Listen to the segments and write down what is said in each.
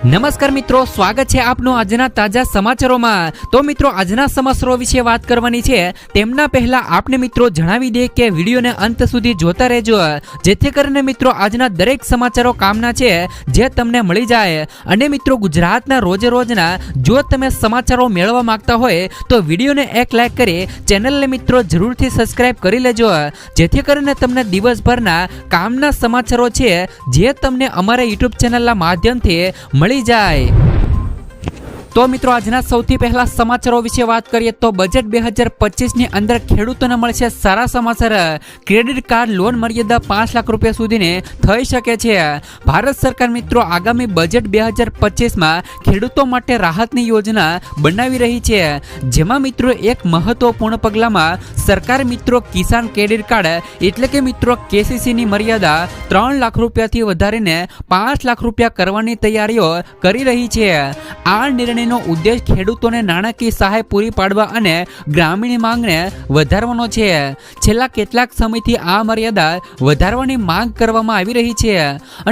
નમસ્કાર મિત્રો, સ્વાગત છે આપનું આજના તાજા સમાચારોમાં। તો મિત્રો, આજના સમાચારો વિશે વાત કરવાની છે। તેમના પહેલા આપને મિત્રો જણાવી દે કે વિડીયોને અંત સુધી જોતા રહેજો, જેથી કરીને મિત્રો આજના દરેક સમાચારો કામના છે જે તમને મળી જાય। અને મિત્રો, ગુજરાતના રોજે રોજના જો તમે સમાચારો મેળવવા માંગતા હોય તો વિડીયોને એક લાઈક કરી ચેનલને મિત્રો જરૂરથી સબસ્ક્રાઇબ કરી લેજો, જેથી કરીને તમને દિવસભરના કામના સમાચારો છે જે તમને અમારા યુટ્યુબ ચેનલના માધ્યમથી મળી જાય। તો મિત્રો, આજના સૌથી પહેલા સમાચારો વિશે વાત કરીએ તો બજેટ 2025 ની અંદર ખેડૂતોને મળશે સારા સમાચાર। ક્રેડિટ કાર્ડ લોન મર્યાદા 5 લાખ રૂપિયા સુધીની થઈ શકે છે। ભારત સરકાર મિત્રો આગામી બજેટ 2025 માં ખેડૂતો માટે રાહતની યોજના બનાવી રહી છે, જેમાં મિત્રો એક મહત્વપૂર્ણ પગલામાં સરકાર મિત્રો કિસાન ક્રેડિટ કાર્ડ એટલે કે મિત્રો KCC ની મર્યાદા 3 લાખ રૂપિયાથી વધારીને 5 લાખ રૂપિયા કરવાની તૈયારીઓ કરી રહી છે। આ નિર્ણય નો ઉદ્દેશ ખેડૂતોને નાણાકીય સહાય પૂરી પાડવા અને ગ્રામીણ માંગને વધારવાનો છે। છેલ્લા કેટલાક સમયથી આ મર્યાદા વધારવાની માંગ કરવામાં આવી રહી છે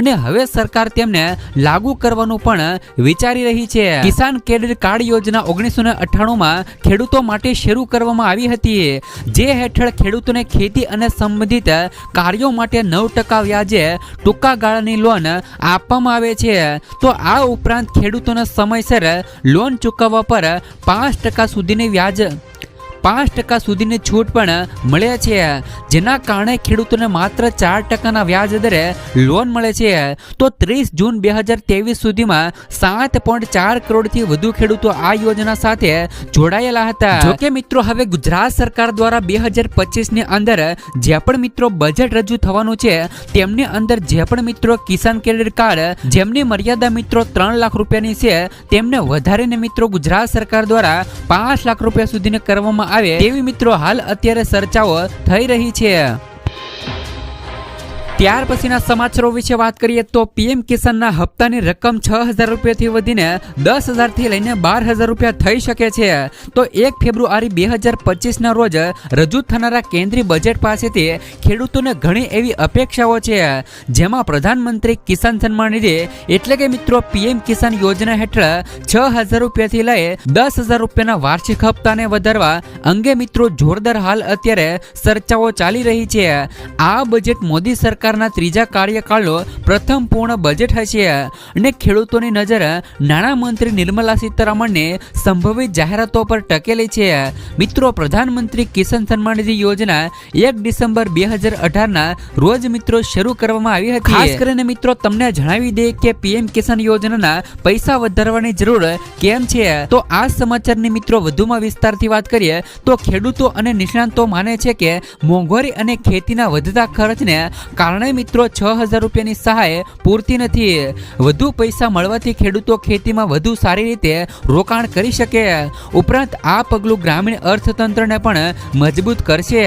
અને હવે સરકાર તેમને લાગુ કરવાનું પણ વિચારી રહી છે। કિસાન ક્રેડિટ કાર્ડ યોજના 1998 માં ખેડૂતો માટે શરૂ કરવામાં આવી હતી, જે હેઠળ ખેડૂતોને ખેતી અને સંબંધિત કાર્યો માટે 9% વ્યાજે ટૂંકા ગાળાની લોન આપવામાં આવે છે। તો આ ઉપરાંત ખેડૂતોને સમયસર લોન ચૂકવવા પર 5% સુધીની વ્યાજ 5% સુધીની છૂટ પણ મળે છે, જેના કારણે ખેડૂતોને માત્ર 4% વ્યાજ દરે લોન મળે છે। તો 30 જૂન 2023 સુધીમાં 7.4 કરોડથી વધુ ખેડૂતો આ યોજના સાથે જોડાયેલા હતા। જો કે મિત્રો, હવે ગુજરાત સરકાર દ્વારા 2025 ની અંદર જે પણ મિત્રો બજેટ રજૂ થવાનું છે તેમની અંદર જે પણ મિત્રો કિસાન ક્રેડિટ કાર્ડ જેમની મર્યાદા મિત્રો 3 લાખ રૂપિયાની છે તેમને વધારીને મિત્રો ગુજરાત સરકાર દ્વારા 5 લાખ રૂપિયા સુધીને કરવામાં આવે તેવી મિત્રો હાલ અત્યારે ચર્ચાઓ થઈ રહી છે। ત્યાર પછીના સમાચારો વિશે વાત કરીએ તો PM કિસાનના હપ્તાની રકમ 6,000 રૂપિયાથી વધીને 10,000 થી લઈને 12,000 રૂપિયા થઈ શકે છે। તો 1 ફેબ્રુઆરી 2025 ના રોજ રજૂ થનારા કેન્દ્રીય બજેટ પાસેથી ખેડૂતોને ઘણી એવી અપેક્ષાઓ છે, જેમાં પ્રધાનમંત્રી કિસાન સન્માન નિધિ એટલે કે મિત્રો PM કિસાન યોજના હેઠળ 6,000 રૂપિયાથી લઈ 10,000 રૂપિયાના વાર્ષિક હપ્તાને વધારવા અંગે મિત્રો જોરદાર હાલ અત્યારે ચર્ચાઓ ચાલી રહી છે। આ બજેટ મોદી સરકાર ત્રીજા કાર્યકાળનો પ્રથમ પૂર્ણ બજેટ હશે અને ખેડૂતોની નજર નાણામંત્રી નિર્મલા સીતારામનની સંભવિત જાહેરાતો પર ટકેલી છે। મિત્રો, પ્રધાનમંત્રી કિસાન સન્માન નિધિ યોજના 1 ડિસેમ્બર 2018 ના રોજ મિત્રો શરૂ કરવામાં આવી હતી। ખાસ કરીને મિત્રો તમને જણાવી દે કે PM કિસાન યોજનાના પૈસા વધારવાની જરૂર કેમ છે। તો આ સમાચારની મિત્રો વધુમાં વિસ્તારથી વાત કરીએ તો ખેડૂતો અને નિષ્ણાંતો માને છે કે મોંઘવારી અને ખેતીના વધતા ખર્ચને કારણે મિત્રો 6,000 રૂપિયાની સહાય પૂરતી નથી। વધુ પૈસા મળવાથી ખેડૂતો ખેતીમાં વધુ સારી રીતે રોકાણ કરી શકે। ઉપરાંત આ પગલું ગ્રામીણ અર્થતંત્રને પણ મજબૂત કરશે।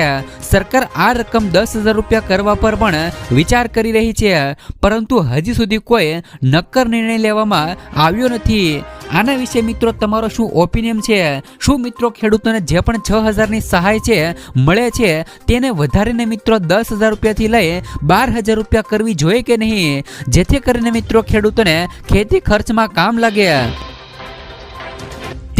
સરકાર આ રકમ 10,000 રૂપિયા કરવા પર પણ વિચાર કરી રહી છે, પરંતુ હજી સુધી કોઈ નક્કર નિર્ણય લેવામાં આવ્યો નથી। આના વિશે મિત્રો તમારો શું ઓપિનિયન છે? શું મિત્રો ખેડૂતોને જે પણ 6,000 ની સહાય છે મળે છે તેને વધારીને મિત્રો 10,000 રૂપિયાથી લઈ 12,000 રૂપિયા કરવી જોઈએ કે નહીં, જેથી કરીને મિત્રો ખેડૂતોને ખેતી ખર્ચમાં કામ લાગે।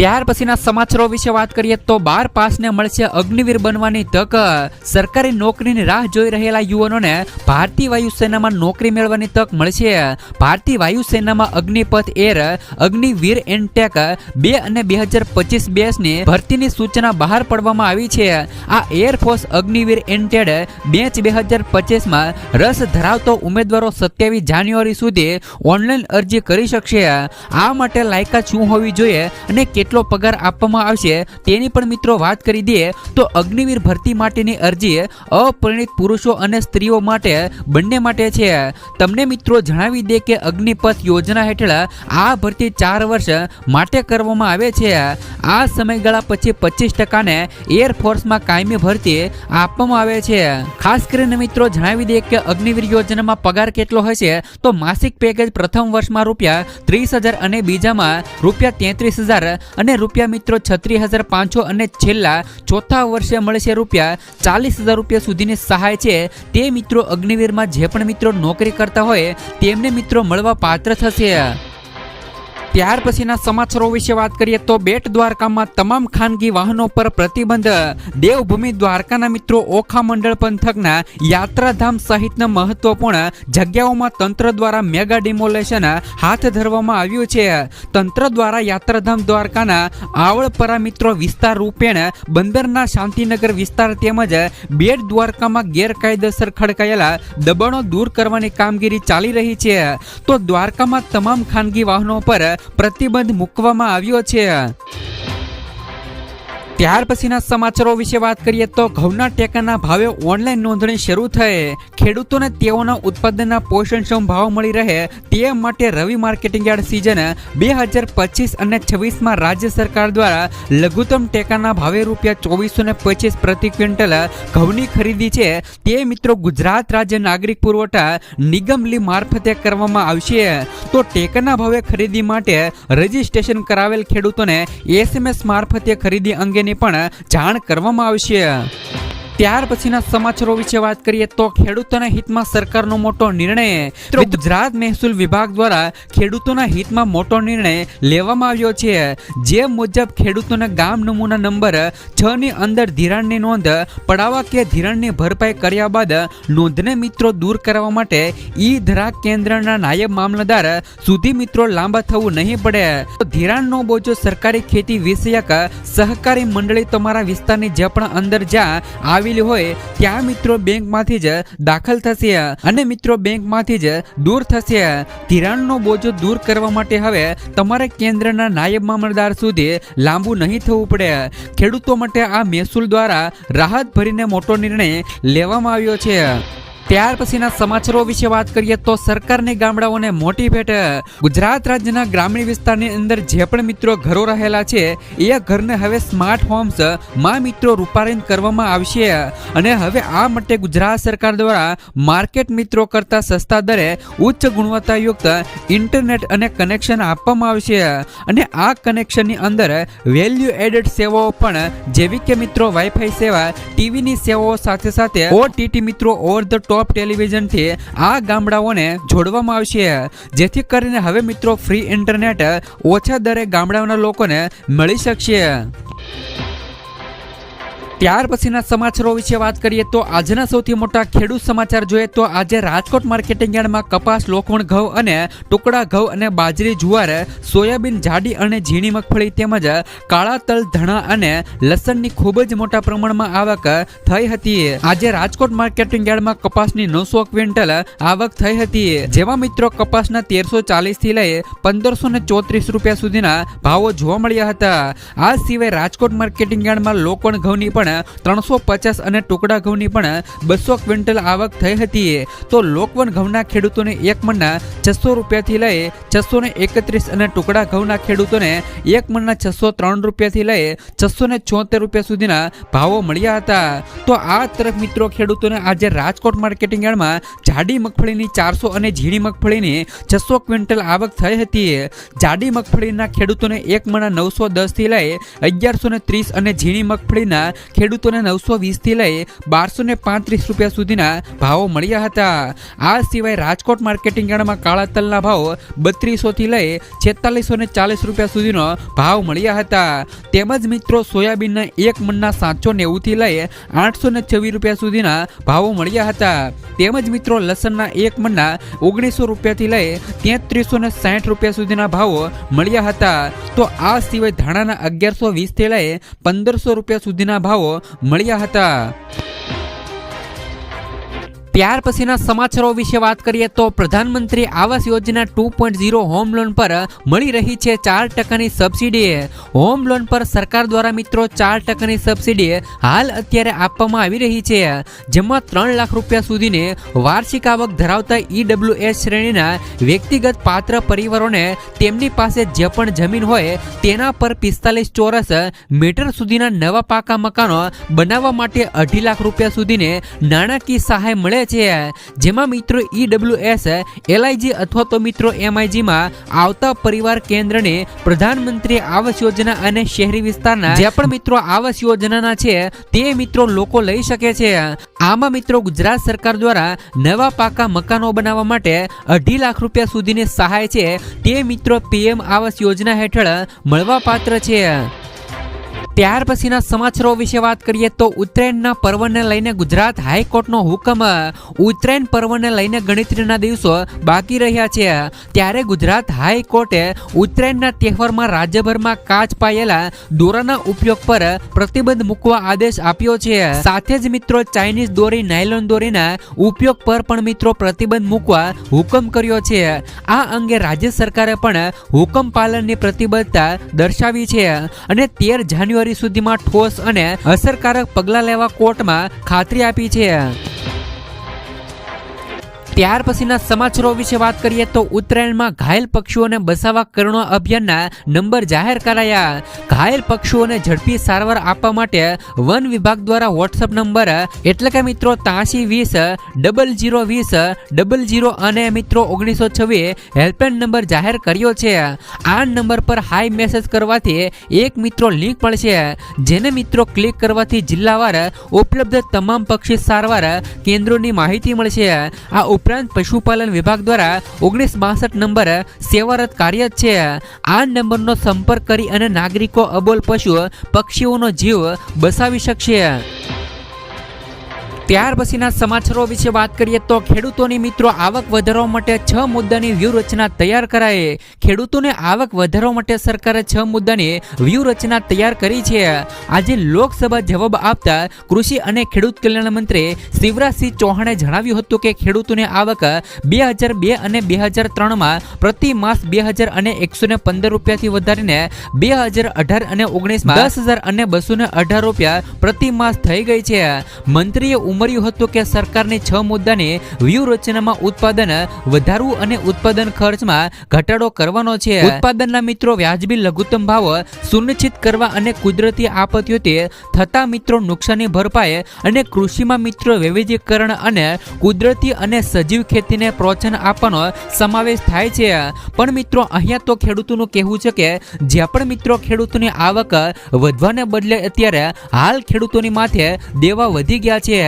ત્યાર પછીના સમાચારો વિશે વાત કરીએ તો 12 પાસને મળશે અગ્નિવીર બનવાની તક। સરકારી નોકરીની રાહ જોઈ રહેલા યુવાનોને ભારતીય વાયુસેનામાં નોકરી મેળવવાની તક મળશે। ભારતીય વાયુસેનામાં અગ્નિપથ એર અગ્નિવીર એનટેક 2 અને 2025 બેચની ભરતીની સૂચના બહાર પાડવામાં આવી છે। આ એરફોર્સ અગ્નિવીર એનટેડ બેચ 2025 માં રસ ધરાવતો ઉમેદવારો 27 જાન્યુઆરી સુધી ઓનલાઈન અરજી કરી શકશે। આ માટે લાયકાત શું હોવી જોઈએ અને કેટલો પગાર આપવામાં આવશે તેની પણ મિત્રો વાત કરી દઈએ તો અગ્નિવીર ભરતી માટેની અરજી અપરિણિત પુરુષો અને સ્ત્રીઓ માટે બંને માટે છે। તમને મિત્રો જણાવી દે કે અગ્નિપથ યોજના હેઠળ આ ભરતી 4 વર્ષ માટે કરવામાં આવે છે। આ સમયગાળા પછી 25% ને એરફોર્સમાં કાયમી ભરતી આપવામાં આવે છે। ખાસ કરીને મિત્રો જણાવી દે કે અગ્નિવીર યોજનામાં પગાર કેટલો હશે તો માસિક પેકેજ પ્રથમ વર્ષમાં ₹30,000 અને બીજામાં ₹33,000 અને રૂપિયા મિત્રો 36,500 અને છેલ્લા ચોથા વર્ષે મળશે ₹40,000 રૂપિયા સુધીની સહાય છે। તે મિત્રો અગ્નિવીરમાં જે પણ મિત્રો નોકરી કરતા હોય તેમને મિત્રો મળવા પાત્ર થશે। ત્યાર પછીના સમાચારો વિશે વાત કરીએ તો બેટ દ્વારકામાં તમામ ખાનગી વાહનો પર પ્રતિબંધ. દેવભૂમિ દ્વારકાના મિત્રો ઓખા મંડળ પંથકના યાત્રાધામ સહિતના મહત્વપૂર્ણ જગ્યાઓમાં તંત્ર દ્વારા મેગા ડિમોલેશન હાથ ધરવામાં આવ્યું છે. તંત્ર દ્વારા યાત્રાધામ દ્વારકાના આવળપરા મિત્રો વિસ્તાર રૂપેણ બંદરના શાંતિનગર વિસ્તાર તેમજ બેટ દ્વારકામાં ગેરકાયદેસર ખડકાયેલા દબાણો દૂર કરવાની કામગીરી ચાલી રહી છે. તો દ્વારકામાં તમામ ખાનગી વાહનો પર પ્રતિબંધ મૂકવામાં આવ્યો છે. ત્યાર પછીના સમાચારો વિશે વાત કરીએ તો ઘઉંના ટેકાના ભાવે ઓનલાઈન નોંધણી શરૂ થઈ. ખેડૂતોને તેઓના ઉત્પાદનના પોષણક્ષમ ભાવ મળી રહે તે માટે રવિ માર્કેટિંગ યાર્ડ સિઝન 2025 અને 26માં રાજ્ય સરકાર દ્વારા લઘુત્તમ ટેકાના ભાવે ₹2425 પ્રતિ ક્વિન્ટલ ઘઉંની ખરીદી છે તે મિત્રો ગુજરાત રાજ્ય નાગરિક પુરવઠા નિગમ લી મારફતે કરવામાં આવશે. તો ટેકાના ભાવે ખરીદી માટે રજીસ્ટ્રેશન કરાવેલ ખેડૂતોને SMS મારફતે ખરીદી અંગેની પણ જાણ કરવામાં આવશે. ત્યાર પછીના સમાચારો વિશે વાત કરીએ તો ખેડૂતોના હિતમાં સરકારનો મોટો નિર્ણય. ગુજરાત મહેસૂલ વિભાગ દ્વારા ખેડૂતોના હિતમાં મોટો નિર્ણય લેવામાં આવ્યો છે. જે મુજબ ખેડૂતોના ગામ નમૂના નંબર 6 ની અંદર ધિરાણની નોંધ પડાવવા કે ધિરાણની ભરપાઈ કર્યા બાદ નોંધને મિત્રો દૂર કરવા માટે ઈ ધરા કેન્દ્રના નાયબ મામલતદાર સુધી મિત્રો લાંબા થવું નહીં પડે. ધિરાણનો બોજો સરકારી ખેતી વિષયક સહકારી મંડળી તમારા વિસ્તારની જે પણ અંદર જ્યાં આવી હોય ત્યાં મિત્રો બેંકમાંથી જ દાખલ થશે અને મિત્રો બેંકમાંથી જ દૂર થશે. ધિરાણનો બોજો દૂર કરવા માટે હવે તમારે કેન્દ્રના નાયબ મામલતદાર સુધી લાંબુ નહીં થવું પડે. ખેડૂતો માટે આ મહેસૂલ દ્વારા રાહત ભરીને મોટો નિર્ણય લેવામાં આવ્યો છે. ત્યાર પછીના સમાચારો વિશે વાત કરીએ તો સરકારની ગામડાઓને મોટી ભેટ. ગુજરાત રાજ્યના ગ્રામીણ વિસ્તારની અંદર જે પણ મિત્રો ઘરો રહેલા છે એ ઘરને હવે સ્માર્ટ હોમ્સ માં મિત્રો રૂપાંતરિત કરવામાં આવશે અને હવે આ માટે ગુજરાત સરકાર દ્વારા માર્કેટ મિત્રો કરતા સસ્તા દરે ઉચ્ચ ગુણવત્તાયુક્ત ઇન્ટરનેટ અને કનેક્શન આપવામાં આવશે અને આ કનેક્શનની અંદર વેલ્યુ એડેડ સેવાઓ પણ જેવી કે મિત્રો વાઈફાઈ સેવા, ટીવીની સેવાઓ સાથે સાથે OTT મિત્રો ઓવર ધ ટોપ ટેલિવિઝનથી આ ગામડાઓને જોડવામાં આવશે જેથી કરીને હવે મિત્રો ફ્રી ઇન્ટરનેટ ઓછા દરે ગામડાઓના લોકોને મળી શકશે. ત્યાર પછીના સમાચારો વિશે વાત કરીએ તો આજના સૌથી મોટા ખેડૂત સમાચાર જોઈએ તો આજે રાજકોટ માર્કેટિંગ યાર્ડમાં કપાસ, લોખંડ ઘઉં અને ટુકડા ઘઉં અને બાજરી, જુવાર, સોયાબીન, જાડી અને ઝીણી મગફળી તેમજ કાળા તલ, ધણા અને લસણની ખૂબ જ મોટા પ્રમાણમાં આવક થઈ હતી. આજે રાજકોટ માર્કેટિંગ યાર્ડમાં કપાસની 900 ક્વિન્ટલ આવક થઈ હતી. જેમાં મિત્રો કપાસના 1340 થી લઈ 1534 રૂપિયા સુધીના ભાવો જોવા મળ્યા હતા. આ સિવાય રાજકોટ માર્કેટિંગ યાર્ડમાં લોખંડ ઘઉંની પણ 350 અને ટુકડા ઘઉંની પણ 200 ક્વિન્ટલ આવક થઈ હતી. તો લોકવન ઘઉંના ખેડૂતોને એક મણના 600 રૂપિયાથી લઈ 631 અને ટુકડા ઘઉંના ખેડૂતોને એક મણના 603 રૂપિયાથી લઈ 676 રૂપિયા સુધીના ભાવો મળ્યા હતા. તો આ તરફ મિત્રો ખેડૂતોને આજે રાજકોટ માર્કેટિંગ યાર્ડમાં જાડી મગફળીની 400 અને ઝીણી મગફળીની 600 ક્વિન્ટલ આવક થઈ હતી. જાડી મગફળીના ખેડૂતોને એક મણના 910 થી લઈ 1130 અને ઝીણી મગફળીના ખેડૂતોને 920 થી લઈ 1235 રૂપિયા સુધીના ભાવો મળ્યા હતા. આ સિવાય રાજકોટ માર્કેટિંગ યાર્ડમાં કાળા તલના ભાવ 3200 થી લઈ 4640 રૂપિયા સુધીનો ભાવ મળ્યા હતા. તેમજ મિત્રો સોયાબીનના એક મણના 790 થી લઈ 826 રૂપિયા સુધીના ભાવો મળ્યા હતા. તેમજ મિત્રો લસણના એક મણના 1900 રૂપિયાથી લઈ 3360 રૂપિયા સુધીના ભાવો મળ્યા હતા. તો આ સિવાય ધાણાના 1120 થી લઈ 1500 રૂપિયા સુધીના ભાવો મળ્યા હતા. ત્યાર પછીના સમાચારો વિશે વાત કરીએ તો પ્રધાનમંત્રી આવાસ યોજના 2.0 હોમ લોન પર મળી રહી છે 4% સબસિડી. હોમ લોન પર સરકાર દ્વારા મિત્રો 4% સબસિડી હાલ અત્યારે આપવામાં આવી રહી છે. જેમાં 3 લાખ રૂપિયા સુધીની વાર્ષિક આવક ધરાવતા EWS શ્રેણીના વ્યક્તિગત પાત્ર પરિવારોને તેમની પાસે જે પણ જમીન હોય તેના પર 45 ચોરસ મીટર સુધીના નવા પાકા મકાનો બનાવવા માટે 2.5 લાખ રૂપિયા સુધીની નાણાકીય સહાય મળે મળે છે, જેમાં મિત્રો EWS, LIG અથવા તો મિત્રો MIG માં આવતા પરિવાર કેન્દ્રને પ્રધાનમંત્રી આવાસ યોજના અને શહેરી વિસ્તારના જે પણ મિત્રો આવાસ યોજનાના છે તે મિત્રો લોકો લઈ શકે છે. આમાં મિત્રો ગુજરાત સરકાર દ્વારા નવા પાકા મકાનો બનાવવા માટે 2.5 લાખ રૂપિયા સુધીની સહાય છે તે મિત્રો PM આવાસ યોજના હેઠળ મળવા પાત્ર છે. ત્યાર પછીના સમાચારો વિશે વાત કરીએ તો ઉત્તરાયણના પર્વને લઈને ગુજરાત હાઈકોર્ટનો હુકમ. ઉત્તરાયણ પર્વને લઈને ગણતરીના દિવસો બાકી રહ્યા છે ત્યારે ગુજરાત હાઈકોર્ટે ઉત્તરાયણના તહેવારમાં રાજ્યભરમાં કાચ પાયેલા દોરાના ઉપયોગ પર પ્રતિબંધ મૂકવા આદેશ આપ્યો છે. સાથે જ મિત્રો ચાઇનીઝ દોરી, નાયલોન દોરીના ઉપયોગ પર પણ મિત્રો પ્રતિબંધ મૂકવા હુકમ કર્યો છે. આ અંગે રાજ્ય સરકારે પણ હુકમ પાલનની પ્રતિબદ્ધતા દર્શાવી છે અને 13 જાન્યુઆરી સુધીમાં ઠોસ અને અસરકારક પગલાં લેવા કોર્ટમાં ખાતરી આપી છે. ત્યાર પછીના સમાચારો વિશે વાત કરીએ તો ઉત્તરાયણમાં ઘાયલ પક્ષીઓને બચાવવા કરુણા અભિયાનના નંબર જાહેર કરાયા. ઘાયલ પક્ષીઓને ઝડપી સારવાર આપવા માટે વન વિભાગ દ્વારા વોટ્સએપ નંબર એટલે કે મિત્રો 8320 0020 00 અને મિત્રો 1926 હેલ્પલાઇન નંબર જાહેર કર્યો છે. આ નંબર પર હાઈ મેસેજ કરવાથી એક મિત્રો લિંક મળશે, જેને મિત્રો ક્લિક કરવાથી જિલ્લાવાર ઉપલબ્ધ તમામ પક્ષી સારવાર કેન્દ્રોની માહિતી મળશે. આ ઉપરાંત પશુપાલન વિભાગ દ્વારા 1962 નંબર સેવારત કાર્યરત છે. આ નંબરનો સંપર્ક કરી અને નાગરિકો અબોલ પશુ પક્ષીઓનો જીવ બચાવી શકશે. ત્યાર પછીના સમાચારો વિશે વાત કરીએ તો ખેડૂતોની મિત્રો આવક વધારવા માટે 6 મુદ્દાની વ્યૂહરચના તૈયાર કરાઈ. ખેડૂતોને આવક વધારવા માટે સરકારે 6 મુદ્દાની વ્યૂહરચના તૈયાર કરી છે. આજે લોકસભા જવાબ આપતા કૃષિ અને ખેડૂત કલ્યાણ મંત્રી શિવરાજસિંહ ચૌહાણે જણાવ્યું હતું કે ખેડૂતોની આવક 2002 અને 2003માં પ્રતિ માસ 2115 રૂપિયાથી વધારીને 2018 અને 19માં 10,218 રૂપિયા પ્રતિ માસ થઈ ગઈ છે. મંત્રીએ ઉમેર્યું હતું કે સરકારની 6 મુદ્દાની વ્યૂહરચનામાં ઉત્પાદન વધારવું અને ઉત્પાદન ખર્ચમાં ઘટાડો કરવાનો છે. ઉત્પાદનના મિત્રો વ્યાજબી લઘુત્તમ ભાવ સુનિશ્ચિત કરવા અને કુદરતી આપત્તિઓથી થતા મિત્રો નુકસાનની ભરપાઈ અને કૃષિમાં મિત્રો વૈવિધ્યકરણ અને કુદરતી અને સજીવ ખેતીને પ્રોત્સાહન આપવાનો સમાવેશ થાય છે. પણ મિત્રો અહીંયા તો ખેડૂતોનું કહેવું છે કે જ્યાં પણ મિત્રો ખેડૂતોની આવક વધવાને બદલે અત્યારે હાલ ખેડૂતોની માથે દેવા વધી ગયા છે.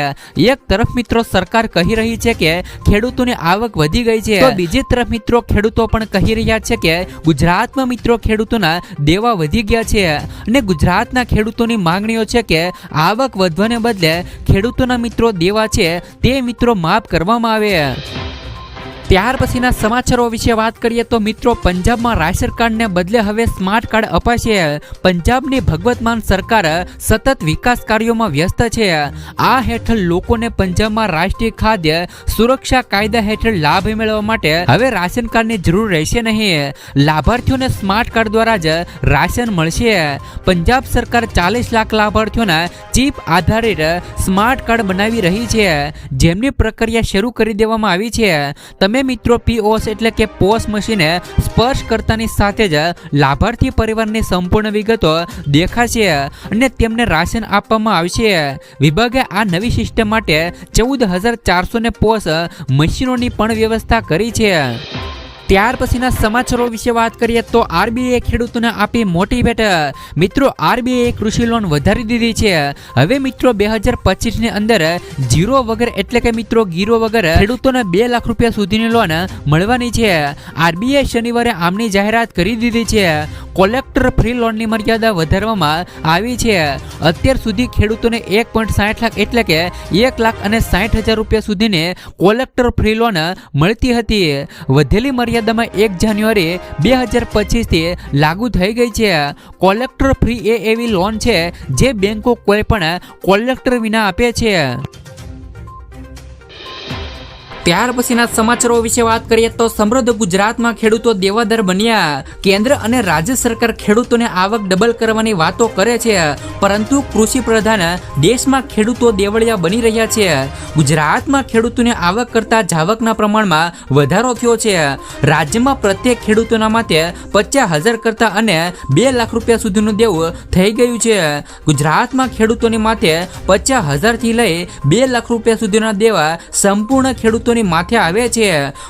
એક તરફ મિત્રો સરકાર કહી રહી છે કે ખેડૂતોની આવક વધી ગઈ છે, તો બીજી તરફ મિત્રો ખેડૂતો પણ કહી રહ્યા છે કે ગુજરાતમાં મિત્રો ખેડૂતોના દેવા વધી ગયા છે અને ગુજરાતના ખેડૂતોની માંગણીઓ છે કે આવક વધવાને બદલે ખેડૂતોના મિત્રો દેવા છે તે મિત્રો માફ કરવામાં આવે. ત્યાર પછીના સમાચારો વિશે વાત કરીએ તો મિત્રો પંજાબમાં રાશન કાર્ડને બદલે હવે સ્માર્ટ કાર્ડ અપાશે. પંજાબની ભગવત માન સરકાર સતત વિકાસ કાર્યોમાં વ્યસ્ત છે. આ હેઠળ લોકોને પંજાબમાં રાષ્ટ્રીય ખાદ્ય સુરક્ષા કાયદા હેઠળ લાભ મેળવવા માટે હવે રાશન કાર્ડની જરૂર રહેશે નહીં. લાભાર્થીઓને સ્માર્ટ કાર્ડ દ્વારા જ રાશન મળશે. પંજાબ સરકાર 40 લાખ લાભાર્થીઓના ચિપ આધારિત સ્માર્ટ કાર્ડ બનાવી રહી છે, જેમની પ્રક્રિયા શરૂ કરી દેવામાં આવી છે. તમે મિત્રો POS એટલે કે પોસ મશીને સ્પર્શ કરતાની સાથે જ લાભાર્થી પરિવારની સંપૂર્ણ વિગતો દેખાશે અને તેમને રાશન આપવામાં આવશે. વિભાગે આ નવી સિસ્ટમ માટે 14,400 પોસ મશીનોની પણ વ્યવસ્થા કરી છે. ત્યાર પછીના સમાચારો વિશે વાત કરીએ તો RBI ખેડૂતોને આપી મોટી ભેટ. મિત્રો RBI કૃષિ લોન વધારી દીધી છે. હવે મિત્રો 2025 ની અંદર જીરો વગર એટલે કે મિત્રો ગીરો વગર ખેડૂતોને 2 લાખ રૂપિયા સુધીની લોન મળવાની છે. RBI શનિવારે આમની જાહેરાત કરી દીધી છે. કોલેક્ટર ફ્રી લોનની મર્યાદા વધારવામાં આવી છે. અત્યાર સુધી ખેડૂતોને 1.60 લાખ એટલે કે 1,60,000 રૂપિયા સુધીની કોલેક્ટર ફ્રી લોન મળતી હતી. વધેલી મર્યાદામાં 1 જાન્યુઆરી 2025 થી લાગુ થઈ ગઈ છે. કોલેક્ટર ફ્રી એ એવી લોન છે જે બેંકો કોઈ પણ કોલેક્ટર વિના આપે છે. ત્યાર પછીના સમાચારો વિશે વાત કરીએ તો સમૃદ્ધ ગુજરાતમાં ખેડૂતો દેવાદાર બન્યા. કેન્દ્ર અને રાજ્ય સરકાર ખેડૂતોને આવક ડબલ કરવાની વાતો કરે છે, પરંતુ કૃષિ પ્રધાન દેશમાં ખેડૂતો દેવળિયા બની રહ્યા છે. ગુજરાતમાં ખેડૂતોને આવક કરતા જાવકના પ્રમાણમાં વધારો થયો છે. રાજ્યમાં પ્રત્યેક ખેડૂતોના માટે 50,000 કરતા અને 2 લાખ રૂપિયા સુધીનું દેવું થઈ ગયું છે. ગુજરાતમાં ખેડૂતોની માટે 50,000 થી લઈ 2 લાખ રૂપિયા સુધીના દેવા સંપૂર્ણ ખેડૂતો માથે આવે છે.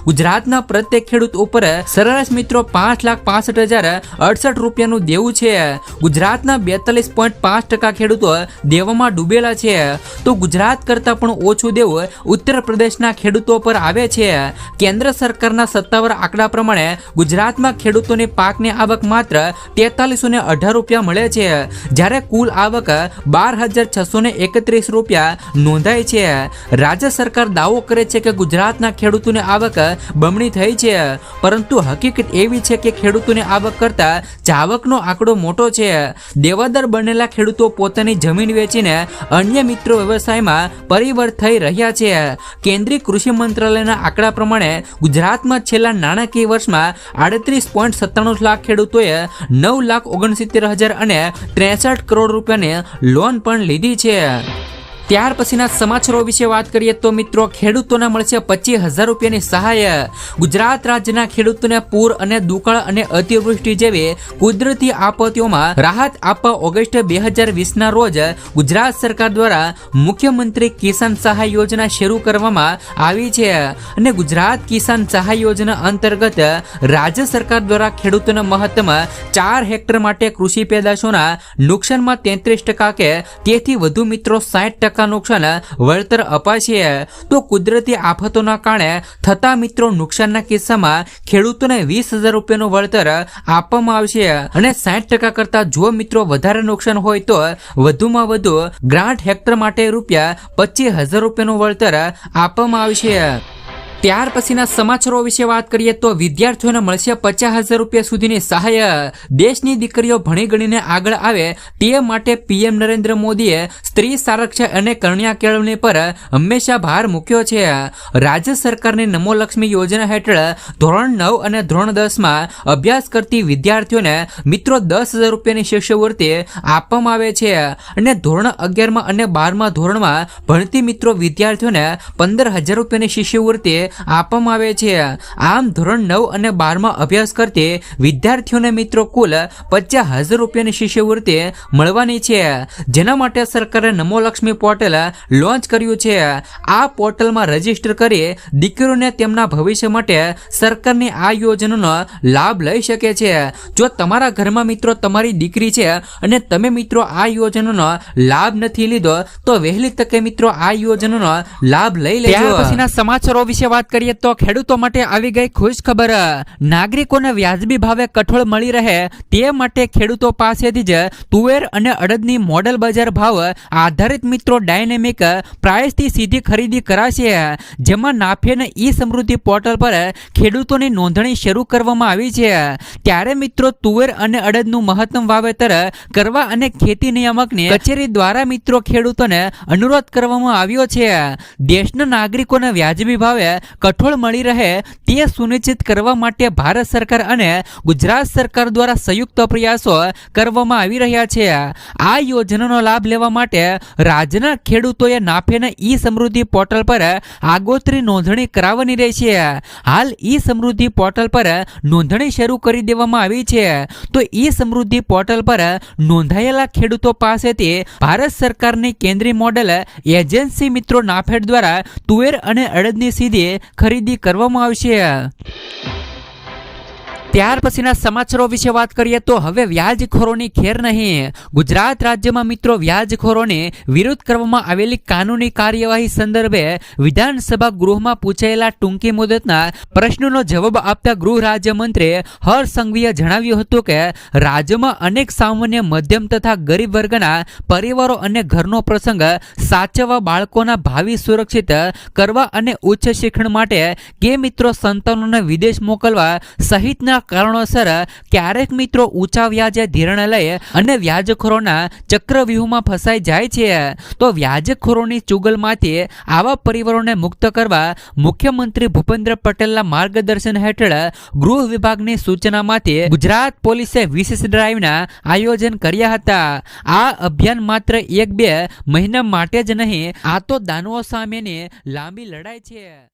ગુજરાતના પ્રત્યેક ખેડૂત ઉપર સરેરાશ મિત્રો 5,65,068 રૂપિયાનું દેવું છે. ગુજરાતના 42.5% ખેડૂતો દેવામાં ડૂબેલા છે. તો ગુજરાત કરતા પણ ઓછું દેવું ઉત્તર પ્રદેશના ખેડૂતો પર આવે છે. કેન્દ્ર સરકારના સત્તાવાર આંકડા પ્રમાણે ગુજરાતમાં ખેડૂતોની પાકની આવક માત્ર 4318 રૂપિયા મળે છે, જ્યારે કુલ આવક 12,631 રૂપિયા નોંધાય છે. રાજ્ય સરકાર દાવો કરે છે કે ગુજરાતના ખેડૂતોની આવક બમણી થઈ છે, પરંતુ હકીકત એવી છે કે ખેડૂતોની આવક કરતા જાવકનો આંકડો મોટો છે. દેવાદાર બનેલા ખેડૂતો પોતાની જમીન વેચીને અન્ય મિત્રો વ્યવસાયમાં પરિવર્તિત થઈ રહ્યા છે. કેન્દ્રીય કૃષિ મંત્રાલયના આંકડા પ્રમાણે ગુજરાતમાં છેલ્લા નાણાકીય વર્ષમાં 38.97 લાખ ખેડૂતોએ 9,69,063 કરોડ રૂપિયાની લોન પણ લીધી છે. ત્યાર પછીના સમાચારો વિશે વાત કરીએ તો મિત્રો ખેડૂતોને મળશે 25,000 રૂપિયાની સહાય. ગુજરાત રાજ્યના ખેડૂતોને પૂર અને દુકાળ અને અતિવૃષ્ટિ જેવી કુદરતી આપત્તિઓમાં રાહત આપવા ઓગસ્ટ 2020ના રોજ ગુજરાત સરકાર દ્વારા મુખ્યમંત્રી કિસાન સહાય યોજના શરૂ કરવામાં આવી છે. અને ગુજરાત કિસાન સહાય યોજના અંતર્ગત રાજ્ય સરકાર દ્વારા ખેડૂતોને મહત્તમ 4 હેક્ટર માટે કૃષિ પેદાશોના નુકસાનમાં 33% કે તેથી વધુ મિત્રો 60% નુકસાન વળતર અપાશે. તો કુદરતી આફતોના કારણે થતા મિત્રો નુકસાનના કિસ્સામાં ખેડૂતોને 20,000 રૂપિયાનું વળતર આપવામાં આવશે, અને 60% કરતા જો મિત્રો વધારે નુકસાન હોય તો વધુમાં વધુ ગ્રાન્ટ હેક્ટર માટે ₹25,000 રૂપિયાનું વળતર આપવામાં આવશે. ત્યાર પછીના સમાચારો વિશે વાત કરીએ તો વિદ્યાર્થીઓને મળશે 50,000 રૂપિયા સુધીની સહાય. દેશની દીકરીઓ ભણી ગણીને આગળ આવે તે માટે પીએમ નરેન્દ્ર મોદીએ સ્ત્રી સંરક્ષણ અને કન્યા કેળવણી પર હંમેશા ભાર મૂક્યો છે. રાજ્ય સરકારની નમો લક્ષ્મી યોજના હેઠળ ધોરણ 9 અને ધોરણ 10માં અભ્યાસ કરતી વિદ્યાર્થીઓને મિત્રો 10,000 રૂપિયાની શિષ્યવૃત્તિ આપવામાં આવે છે, અને ધોરણ 11માં અને 12મા ધોરણમાં ભણતી મિત્રો વિદ્યાર્થીઓને 15,000 રૂપિયાની શિષ્યવૃત્તિ આપવામાં આવે છે. આમ ધોરણ 9 અને 12માં અભ્યાસ કરતી વિદ્યાર્થીઓને મિત્રો કુલ 50,000 રૂપિયાની શિષ્યવૃત્તિ મળવાની છે, જેના માટે સરકારે નમો લક્ષ્મી પોર્ટલ લોન્ચ કર્યું છે. આ પોર્ટલમાં રજીસ્ટર કરી દીકરીઓને તેમના ભવિષ્ય માટે સરકારની આ યોજનાનો લાભ લઈ શકે છે. જો તમારા ઘરમાં મિત્રો તમારી દીકરી છે અને તમે મિત્રો આ યોજનાનો લાભ નથી લીધો તો વહેલી તકે મિત્રો આ યોજનાનો લાભ લઈ લેજો. પછીના સમાચારો વિશે વાત કરીએ તો ખેડૂતો માટે આવી ગઈ ખુશ ખબર. નાગરિકોને વ્યાજબી ભાવે કઠોળ મળી રહે તે માટે ખેડૂતો પાસેથી જ તુવેર અને અડદની મોડલ બજાર ભાવ આધારિત મિત્રો ડાયનેમિક પ્રાઇસથી સીધી ખરીદી કરાશે, જેમાં નાફેડ ઈ સમૃદ્ધિ પોર્ટલ પર ખેડૂતોની નોંધણી શરૂ કરવામાં આવી છે. ત્યારે મિત્રો તુવેર અને અડદનું મહત્તમ વાવેતર કરવા અને ખેતી નિયામકની કચેરી દ્વારા મિત્રો ખેડૂતોને અનુરોધ કરવામાં આવ્યો છે. દેશના નાગરિકોને વ્યાજબી ભાવે કઠોળ મળી રહે તે સુનિશ્ચિત કરવા માટે ભારત સરકાર અને ગુજરાત સરકાર દ્વારા સંયુક્ત પ્રયાસો કરવામાં આવી રહ્યા છે. આ યોજનાનો લાભ લેવા માટે રાજ્યના ખેડૂતોએ નાફેડ ઈ સમૃદ્ધિ પોર્ટલ પર આગોતરી નોંધણી કરાવવાની રહેશે. હાલ ઈ સમૃદ્ધિ પોર્ટલ પર નોંધણી શરૂ કરી દેવામાં આવી છે. તો ઈ સમૃદ્ધિ પોર્ટલ પર નોંધાયેલા ખેડૂતો પાસેથી ભારત સરકારની કેન્દ્રીય મોડેલ એજન્સી મિત્રો નાફેડ દ્વારા તુવેર અને અડદની સીધી ખરીદી કરવામાં આવશે. ત્યાર પછીના સમાચારો વિશે વાત કરીએ તો હવે વ્યાજખોરોની ખેર નહીં. ગુજરાત રાજ્યમાં મિત્રો વ્યાજખોરોની વિરુદ્ધ કરવામાં આવેલી કાનૂની કાર્યવાહી સંદર્ભે વિધાનસભા ગૃહમાં પૂછાયેલા ટૂંકી મુદતના પ્રશ્નોનો જવાબ આપતા ગૃહ રાજ્યમંત્રી હર્ષ સંઘવીએ જણાવ્યું હતું કે રાજ્યમાં અનેક સામાન્ય મધ્યમ તથા ગરીબ વર્ગના પરિવારો અને ઘરનો પ્રસંગ સાચવવા, બાળકોના ભાવિ સુરક્ષિત કરવા અને ઉચ્ચ શિક્ષણ માટે કે મિત્રો સંતાનોને વિદેશ મોકલવા સહિતના કારણોસર ક્યારેક મિત્રો ઊંચા વ્યાજે ધિરાણ લઈ અને વ્યાજખોરોના ચક્રવ્યૂહમાં ફસાઈ જાય છે. તો વ્યાજખોરોની ચુગલમાંથી આવા પરિવારોને મુક્ત કરવા મુખ્યમંત્રી ભૂપેન્દ્ર પટેલના માર્ગદર્શન હેઠળ ગૃહ વિભાગની સૂચનામાંથી ગુજરાત પોલીસે વિશેષ ડ્રાઈવના આયોજન કર્યા હતા. આ અભિયાન માત્ર 1-2 મહિના માટે જ નહીં, આ તો દાનવો સામેની લાંબી લડાઈ છે.